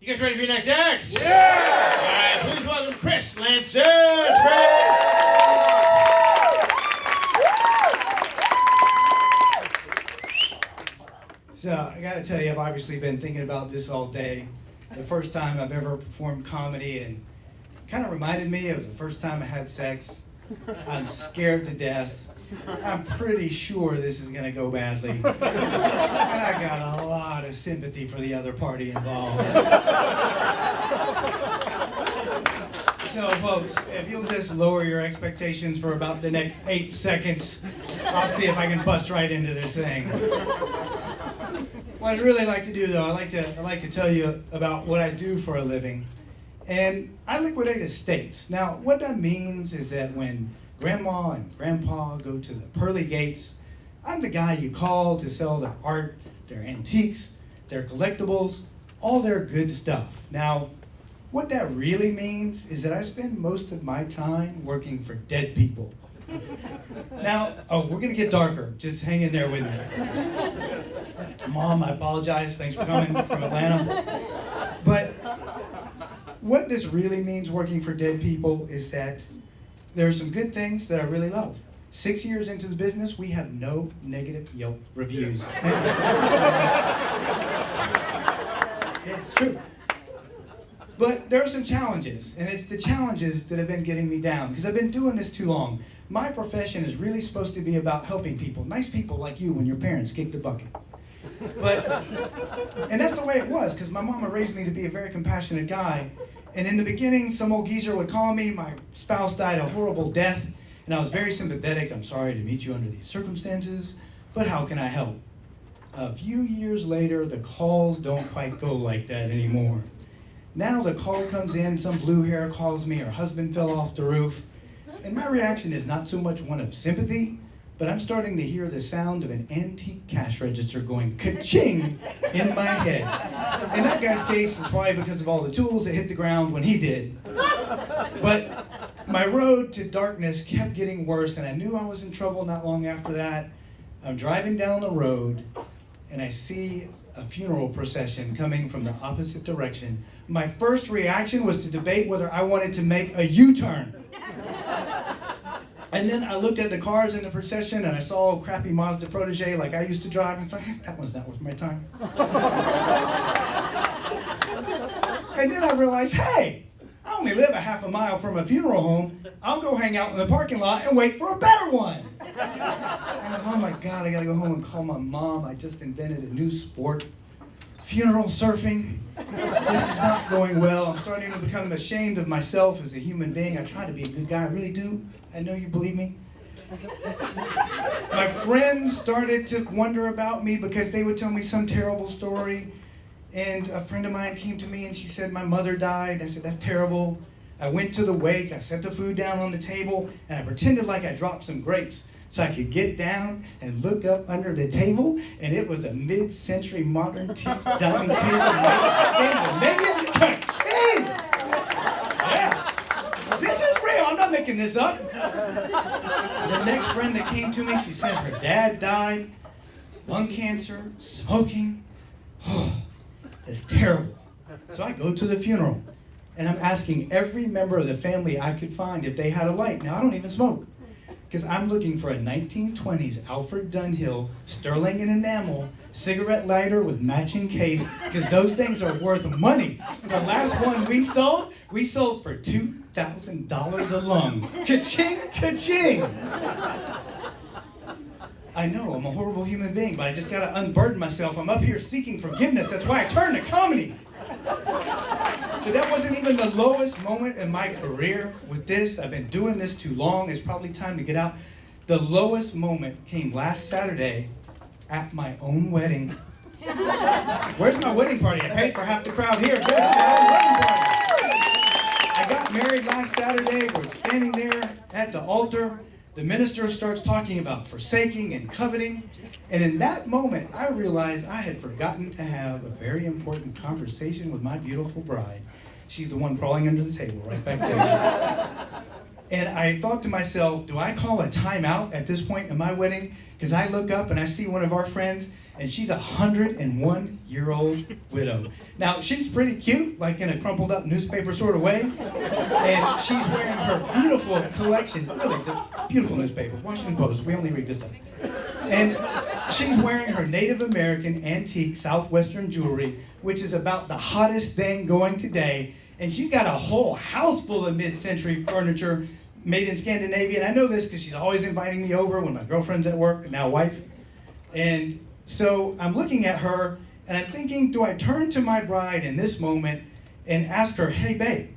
You guys ready for your next act? Yeah! All right, please welcome Chris Lanson. So, I gotta tell you, I've obviously been thinking about this all day. The first time I've ever performed comedy, and kind of reminded me of the first time I had sex. I'm scared to death. I'm pretty sure this is gonna go badly. And I got a lot of sympathy for the other party involved. So folks, if you'll just lower your expectations for about the next 8 seconds, I'll see if I can bust right into this thing. What I'd really like to do though, I like to tell you about what I do for a living. And I liquidate estates. Now, what that means is that when Grandma and Grandpa go to the pearly gates, I'm the guy you call to sell their art, their antiques, their collectibles, all their good stuff. Now, what that really means is that I spend most of my time working for dead people. Now, we're gonna get darker. Just hang in there with me. Mom, I apologize. Thanks for coming from Atlanta. But what this really means working for dead people is that there are some good things that I really love. 6 years into the business, we have no negative Yelp reviews. Yeah, it's true. But there are some challenges, and it's the challenges that have been getting me down, because I've been doing this too long. My profession is really supposed to be about helping people, nice people like you when your parents kick the bucket. And that's the way it was, because my mama raised me to be a very compassionate guy. And in the beginning, some old geezer would call me, my spouse died a horrible death, and I was very sympathetic. I'm sorry to meet you under these circumstances, but how can I help? A few years later, the calls don't quite go like that anymore. Now the call comes in, some blue hair calls me, her husband fell off the roof, and my reaction is not so much one of sympathy, but I'm starting to hear the sound of an antique cash register going ka-ching in my head. In that guy's case, it's probably because of all the tools that hit the ground when he did. But my road to darkness kept getting worse, and I knew I was in trouble not long after that. I'm driving down the road, and I see a funeral procession coming from the opposite direction. My first reaction was to debate whether I wanted to make a U-turn. And then I looked at the cars in the procession and I saw a crappy Mazda Protege like I used to drive, and I thought, that one's not worth my time. And then I realized, hey, I only live a half a mile from a funeral home. I'll go hang out in the parking lot and wait for a better one. And, oh my God, I gotta go home and call my mom. I just invented a new sport, funeral surfing. This is not going well. I'm starting to become ashamed of myself as a human being. I try to be a good guy, I really do. I know you believe me. My friends started to wonder about me because they would tell me some terrible story. And a friend of mine came to me and she said, my mother died. I said, that's terrible. I went to the wake, I set the food down on the table, and I pretended like I dropped some grapes so I could get down and look up under the table, and it was a mid-century modern dining table made of Scandinavian ka-ching! Yeah, this is real, I'm not making this up. The next friend that came to me, she said her dad died, lung cancer, smoking. Oh, it's terrible. So I go to the funeral. And I'm asking every member of the family I could find if they had a light. Now, I don't even smoke, because I'm looking for a 1920s Alfred Dunhill Sterling and enamel cigarette lighter with matching case, because those things are worth money. The last one we sold for $2,000 a lung. Ka-ching, ka-ching! I know, I'm a horrible human being, but I just gotta unburden myself. I'm up here seeking forgiveness. That's why I turned to comedy. So that wasn't even the lowest moment in my career with this. I've been doing this too long. It's probably time to get out. The lowest moment came last Saturday at my own wedding. Where's my wedding party? I paid for half the crowd here. Good, my own wedding party. I got married last Saturday. We're standing there at the altar. The minister starts talking about forsaking and coveting. And in that moment, I realized I had forgotten to have a very important conversation with my beautiful bride. She's the one crawling under the table right back there. And I thought to myself, do I call a timeout at this point in my wedding? Because I look up and I see one of our friends, and she's a 101-year-old widow. Now, she's pretty cute, like in a crumpled up newspaper sort of way, and she's wearing her beautiful collection, really, the beautiful newspaper, Washington Post, we only read good stuff. And she's wearing her Native American antique Southwestern jewelry, which is about the hottest thing going today. And she's got a whole house full of mid-century furniture made in Scandinavia. And I know this because she's always inviting me over when my girlfriend's at work, now wife. And so I'm looking at her and I'm thinking, do I turn to my bride in this moment and ask her, hey babe,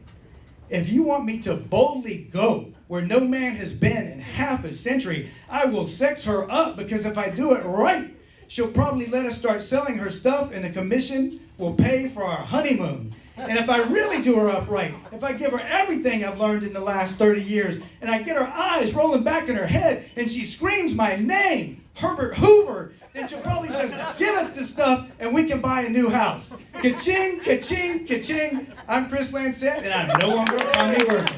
if you want me to boldly go where no man has been in half a century, I will sex her up, because if I do it right, she'll probably let us start selling her stuff and the commission will pay for our honeymoon. And if I really do her up right, if I give her everything I've learned in the last 30 years, and I get her eyes rolling back in her head and she screams my name, Herbert Hoover, then she'll probably just give us the stuff and we can buy a new house. Ka-ching, ka-ching, ka-ching. I'm Chris Lancette and I'm no longer a comedy virgin.